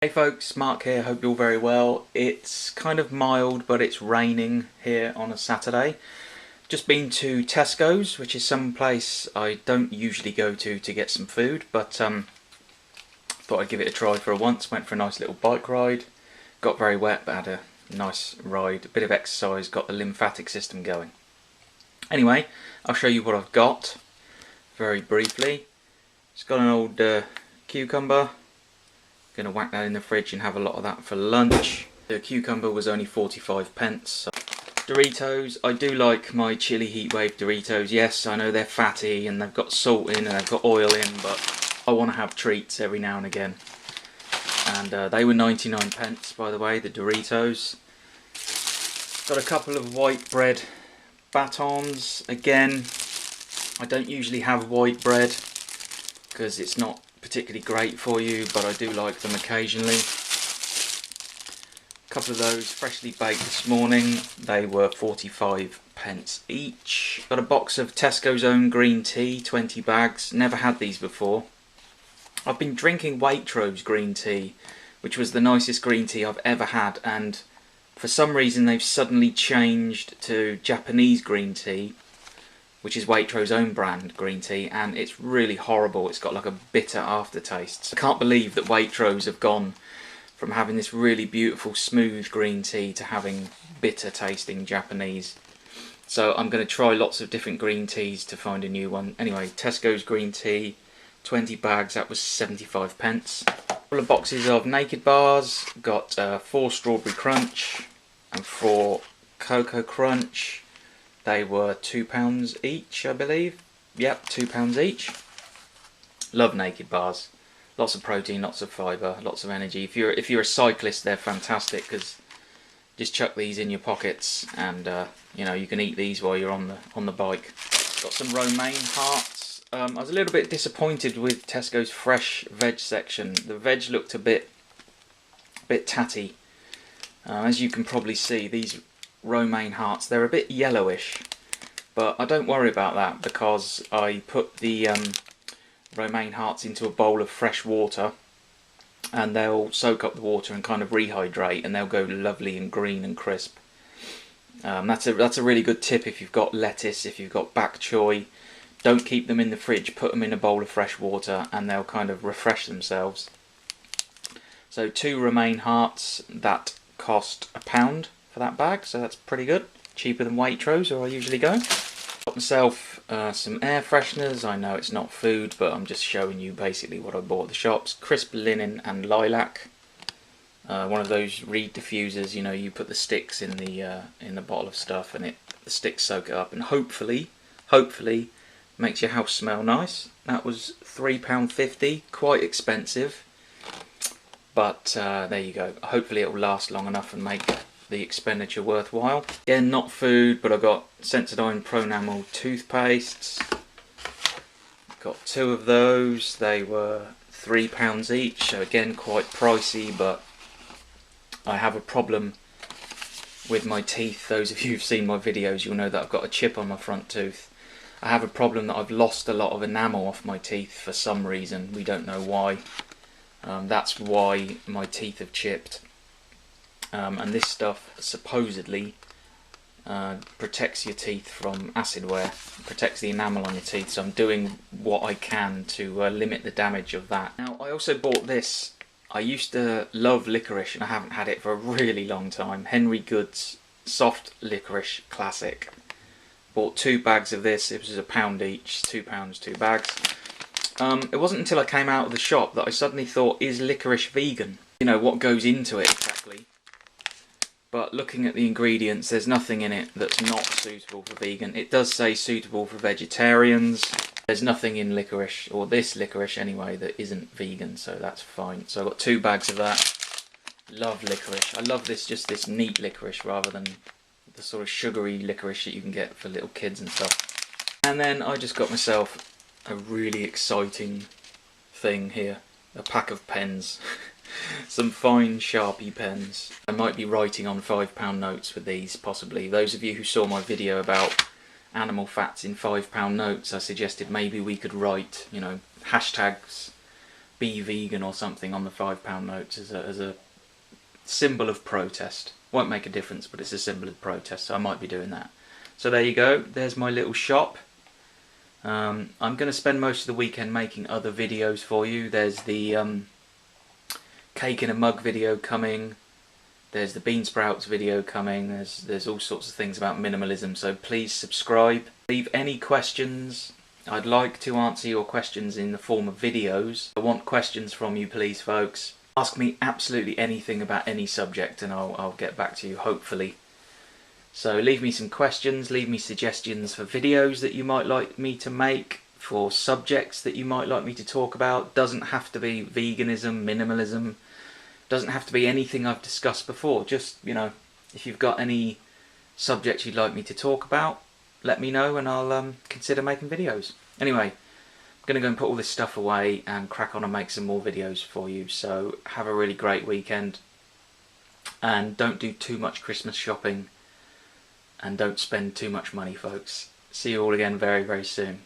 Hey folks, Mark here, hope you're all very well. It's kind of mild, but it's raining here on a Saturday. Just been to Tesco's, which is some place I don't usually go to get some food, but thought I'd give it a try for once. Went for a nice little bike ride. Got very wet, but had a nice ride. A bit of exercise, got the lymphatic system going. Anyway, I'll show you what I've got very briefly. Just got an old cucumber. Gonna whack that in the fridge and have a lot of that for lunch. The cucumber was only 45p. So. Doritos, I do like my chili heatwave Doritos. Yes, I know they're fatty and they've got salt in and they've got oil in, but I want to have treats every now and again. And they were 99p, by the way, the Doritos. Got a couple of white bread batons. Again, I don't usually have white bread because it's not particularly great for you, but I do like them occasionally. A couple of those freshly baked this morning. They were 45p each. Got a box of Tesco's own green tea, 20 bags. Never had these before. I've been drinking Waitrose green tea, which was the nicest green tea I've ever had, and for some reason they've suddenly changed to Japanese green tea, which is Waitrose's own brand green tea, and it's really horrible. It's got like a bitter aftertaste. I can't believe that Waitrose have gone from having this really beautiful smooth green tea to having bitter tasting Japanese. So I'm going to try lots of different green teas to find a new one. Anyway, Tesco's green tea, 20 bags, that was 75p. A couple of boxes of Naked bars, got 4 strawberry crunch and 4 cocoa crunch. They were £2 each, I believe. Yep, £2 each. Love Naked bars. Lots of protein, lots of fibre, lots of energy. If you're a cyclist, they're fantastic because just chuck these in your pockets, and you know, you can eat these while you're on the bike. Got some romaine hearts. I was a little bit disappointed with Tesco's fresh veg section. The veg looked a bit tatty. As you can probably see, these romaine hearts, they're a bit yellowish, but I don't worry about that because I put the romaine hearts into a bowl of fresh water and they'll soak up the water and kind of rehydrate, and they'll go lovely and green and crisp. That's a really good tip if you've got lettuce, if you've got bok choy. Don't keep them in the fridge, put them in a bowl of fresh water and they'll kind of refresh themselves. So 2 romaine hearts, that cost £1 for that bag, so that's pretty good. Cheaper than Waitrose, where I usually go. Got myself some air fresheners. I know it's not food, but I'm just showing you basically what I bought at the shops. Crisp linen and lilac. One of those reed diffusers, you know, you put the sticks in the bottle of stuff and the sticks soak it up, and hopefully makes your house smell nice. That was £3.50, quite expensive, but there you go. Hopefully it will last long enough and make the expenditure worthwhile. Again, not food, but I got Sensodyne Pronamel toothpastes. Got 2 of those. They were £3 each, so again quite pricey, but I have a problem with my teeth. Those of you who've seen my videos, you'll know that I've got a chip on my front tooth. I have a problem that I've lost a lot of enamel off my teeth for some reason. We don't know why. That's why my teeth have chipped. And this stuff supposedly protects your teeth from acid wear, protects the enamel on your teeth, so I'm doing what I can to limit the damage of that. Now, I also bought this. I used to love licorice and I haven't had it for a really long time. Henry Good's Soft Licorice Classic. Bought 2 bags of this. It was £1 each, £2, 2 bags. It wasn't until I came out of the shop that I suddenly thought, is licorice vegan? You know, what goes into it exactly? But looking at the ingredients, there's nothing in it that's not suitable for vegan. It does say suitable for vegetarians. There's nothing in licorice, or this licorice anyway, that isn't vegan, so that's fine. So I got 2 bags of that. Love licorice. I love this neat licorice rather than the sort of sugary licorice that you can get for little kids and stuff. And then I just got myself a really exciting thing here. A pack of pens. Some fine Sharpie pens. I might be writing on £5 notes with these, possibly. Those of you who saw my video about animal fats in £5 notes, I suggested maybe we could write, you know, hashtags be vegan or something on the £5 notes as a symbol of protest. Won't make a difference, but it's a symbol of protest, so I might be doing that. So there you go, there's my little shop. I'm going to spend most of the weekend making other videos for you. There's the cake in a mug video coming, there's the bean sprouts video coming, there's all sorts of things about minimalism, so please subscribe. Leave any questions. I'd like to answer your questions in the form of videos. I want questions from you, please, folks. Ask me absolutely anything about any subject and I'll get back to you, hopefully. So leave me some questions, leave me suggestions for videos that you might like me to make, for subjects that you might like me to talk about. Doesn't have to be veganism, minimalism, doesn't have to be anything I've discussed before. Just, you know, if you've got any subjects you'd like me to talk about, let me know and I'll consider making videos. Anyway, I'm going to go and put all this stuff away and crack on and make some more videos for you. So have a really great weekend and don't do too much Christmas shopping and don't spend too much money, folks. See you all again very, very soon.